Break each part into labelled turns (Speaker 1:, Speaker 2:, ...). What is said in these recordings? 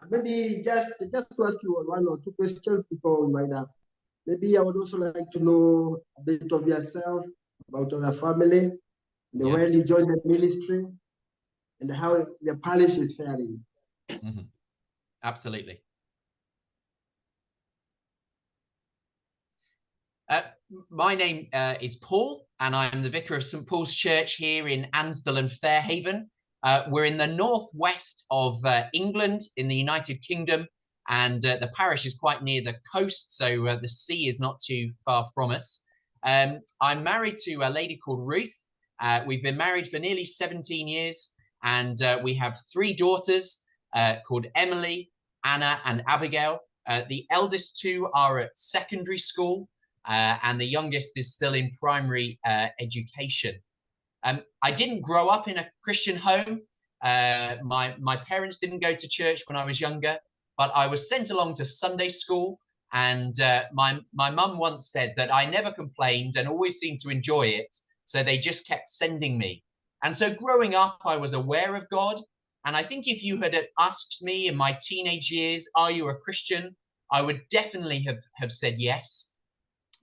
Speaker 1: Maybe just to ask you one or two questions before we wind up. Maybe I would also like to know a bit of yourself, about your family, and when you joined the ministry, and how the parish is faring.
Speaker 2: Absolutely. My name is Paul, and I'm the vicar of St Paul's Church here in Ansdell and Fairhaven. We're in the northwest of England in the United Kingdom, and the parish is quite near the coast, so the sea is not too far from us. I'm married to a lady called Ruth. We've been married for nearly 17 years, and we have 3 daughters called Emily, Anna, and Abigail. The eldest 2 are at secondary school, and the youngest is still in primary education. I didn't grow up in a Christian home. My parents didn't go to church when I was younger, but I was sent along to Sunday school, and my mum once said that I never complained and always seemed to enjoy it, so they just kept sending me. And so growing up, I was aware of God, and I think if you had asked me in my teenage years, are you a Christian, I would definitely have said yes.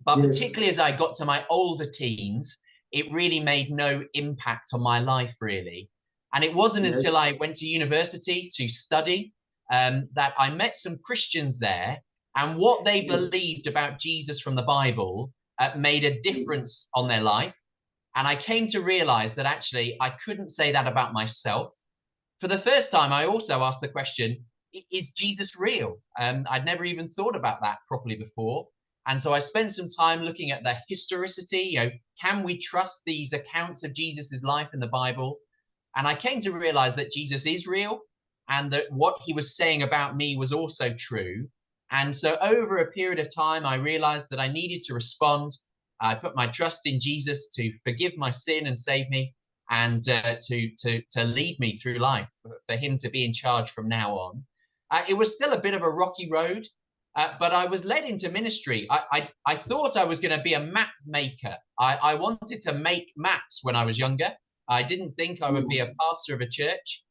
Speaker 2: But particularly as I got to my older teens, it really made no impact on my life, really. And it wasn't until I went to university to study that I met some Christians there, and what they believed about Jesus from the Bible made a difference on their life. And I came to realize that actually I couldn't say that about myself. For the first time, I also asked the question, is Jesus real? I'd never even thought about that properly before. And so I spent some time looking at the historicity, can we trust these accounts of Jesus's life in the Bible? And I came to realize that Jesus is real, and that what he was saying about me was also true. And so over a period of time, I realized that I needed to respond. I put my trust in Jesus to forgive my sin and save me, and to lead me through life, for him to be in charge from now on. It was still a bit of a rocky road. But I was led into ministry. I thought I was going to be a map maker. I wanted to make maps when I was younger. I didn't think I would be a pastor of a church.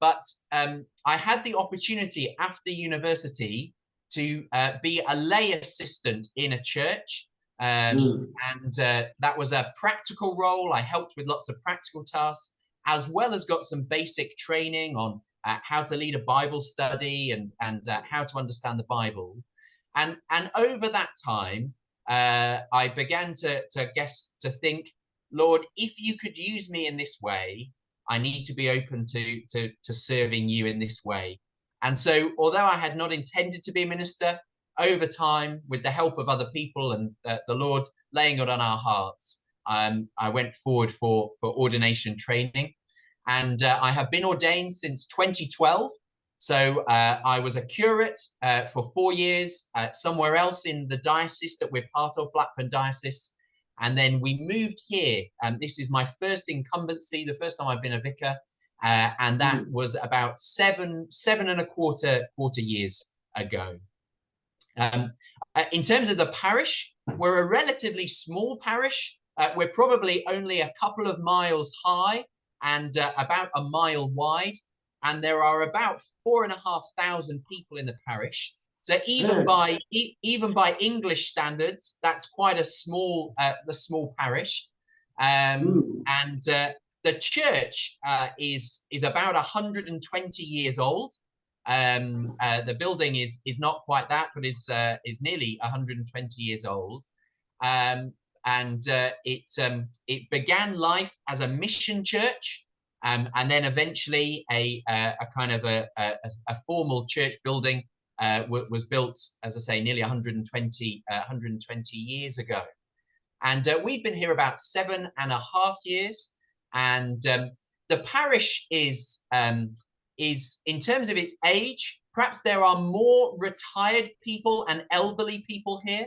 Speaker 2: But I had the opportunity after university to be a lay assistant in a church. And that was a practical role. I helped with lots of practical tasks, as well as got some basic training on how to lead a Bible study and how to understand the Bible. And over that time, I began to think, Lord, if you could use me in this way, I need to be open to serving you in this way. And so, although I had not intended to be a minister, over time, with the help of other people and the Lord laying it on our hearts, I went forward for ordination training. And I have been ordained since 2012. So I was a curate for 4 years somewhere else in the diocese that we're part of, Blackburn Diocese. And then we moved here. This is my first incumbency, the first time I've been a vicar. And that was about seven and a quarter years ago. In terms of the parish, we're a relatively small parish. We're probably only a couple of miles high and about a mile wide, and there are about 4,500 people in the parish. So even by English standards, that's quite a small parish. And the church is about 120 years old. The building is not quite that, but is nearly 120 years old. And it began life as a mission church, and then eventually a kind of a formal church building was built, as I say, nearly 120 years ago. And we've been here about 7.5 years. And the parish is in terms of its age, perhaps there are more retired people and elderly people here.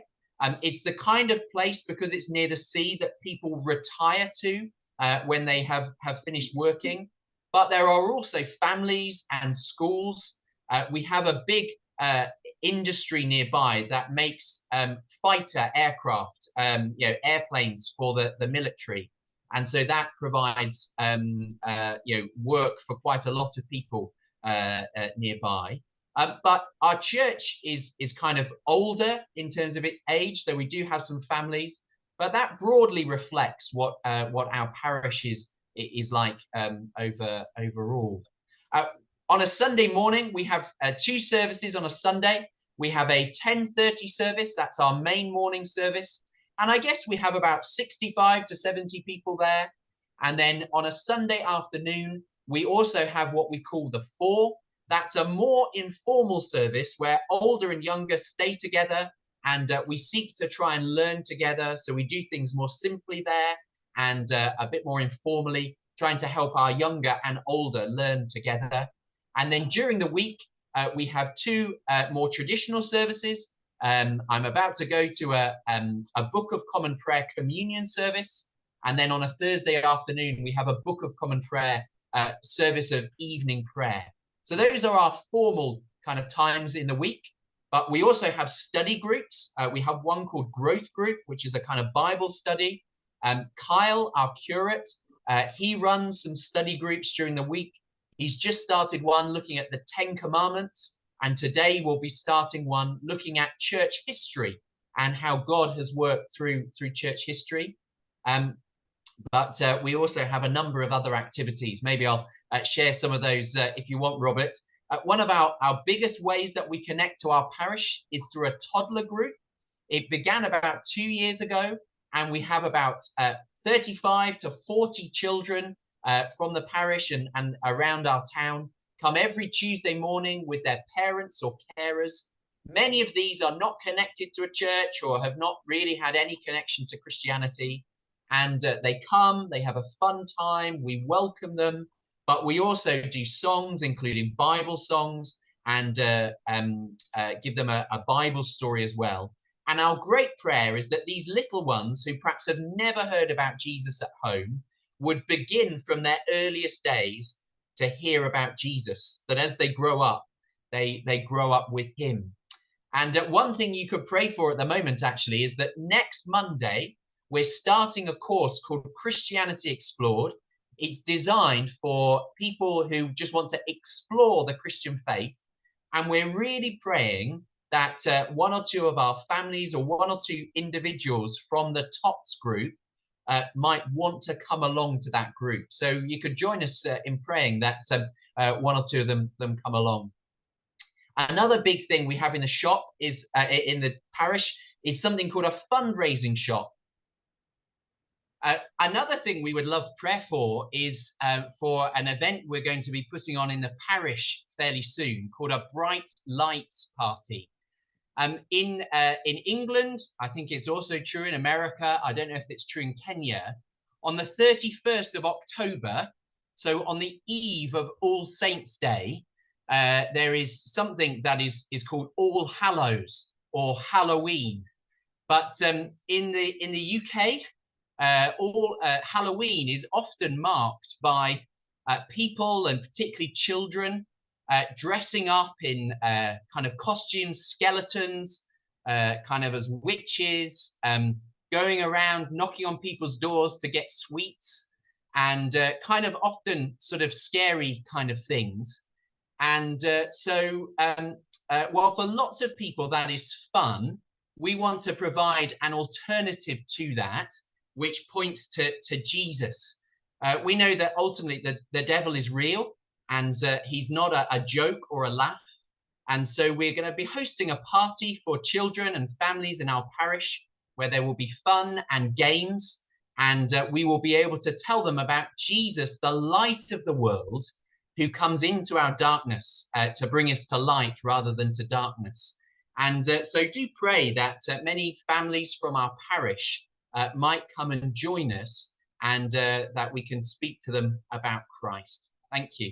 Speaker 2: It's the kind of place, because it's near the sea, that people retire to when they have finished working. But there are also families and schools. We have a big industry nearby that makes fighter aircraft, airplanes for the military. And so that provides work for quite a lot of people nearby. But our church is kind of older in terms of its age, though we do have some families. But that broadly reflects what our parish is like overall. On a Sunday morning, we have 2 services on a Sunday. We have a 10:30 service. That's our main morning service. And I guess we have about 65 to 70 people there. And then on a Sunday afternoon, we also have what we call the 4. That's a more informal service where older and younger stay together, and we seek to try and learn together. So we do things more simply there and a bit more informally, trying to help our younger and older learn together. And then during the week, we have 2 more traditional services. I'm about to go to a Book of Common Prayer communion service. And then on a Thursday afternoon, we have a Book of Common Prayer service of evening prayer. So those are our formal kind of times in the week. But we also have study groups. We have one called Growth Group, which is a kind of Bible study. Kyle, our curate, he runs some study groups during the week. He's just started one looking at the 10 Commandments. And today we'll be starting one looking at church history and how God has worked through church history. But we also have a number of other activities. Maybe I'll share some of those if you want, Robert. One of our biggest ways that we connect to our parish is through a toddler group. It began about 2 years ago, and we have about 35 to 40 children from the parish and around our town come every Tuesday morning with their parents or carers. Many of these are not connected to a church or have not really had any connection to Christianity. And they come, they have a fun time, we welcome them, but we also do songs, including Bible songs, and give them a Bible story as well. And our great prayer is that these little ones who perhaps have never heard about Jesus at home would begin from their earliest days to hear about Jesus, that as they grow up, they grow up with him. And one thing you could pray for at the moment, actually, is that next Monday, we're starting a course called Christianity Explored. It's designed for people who just want to explore the Christian faith. And we're really praying that 1 or 2 of our families or 1 or 2 individuals from the TOTS group might want to come along to that group. So you could join us in praying that 1 or 2 of them come along. Another big thing we have in the shop is in the parish is something called a fundraising shop. Another thing we would love prayer for is for an event we're going to be putting on in the parish fairly soon called a Bright Lights Party. In England, I think it's also true in America. I don't know if it's true in Kenya. On the 31st of October, so on the eve of All Saints' Day, there is something that is called All Hallows or Halloween. But in the UK, Halloween is often marked by people, and particularly children, dressing up in kind of costumes, skeletons, kind of as witches, going around knocking on people's doors to get sweets, and kind of often sort of scary kind of things. And while for lots of people that is fun, we want to provide an alternative to that, which points to Jesus. We know that ultimately the devil is real, and he's not a joke or a laugh. And so we're going to be hosting a party for children and families in our parish where there will be fun and games, and we will be able to tell them about Jesus, the light of the world, who comes into our darkness to bring us to light rather than to darkness. And so do pray that many families from our parish might come and join us, and that we can speak to them about Christ. Thank you.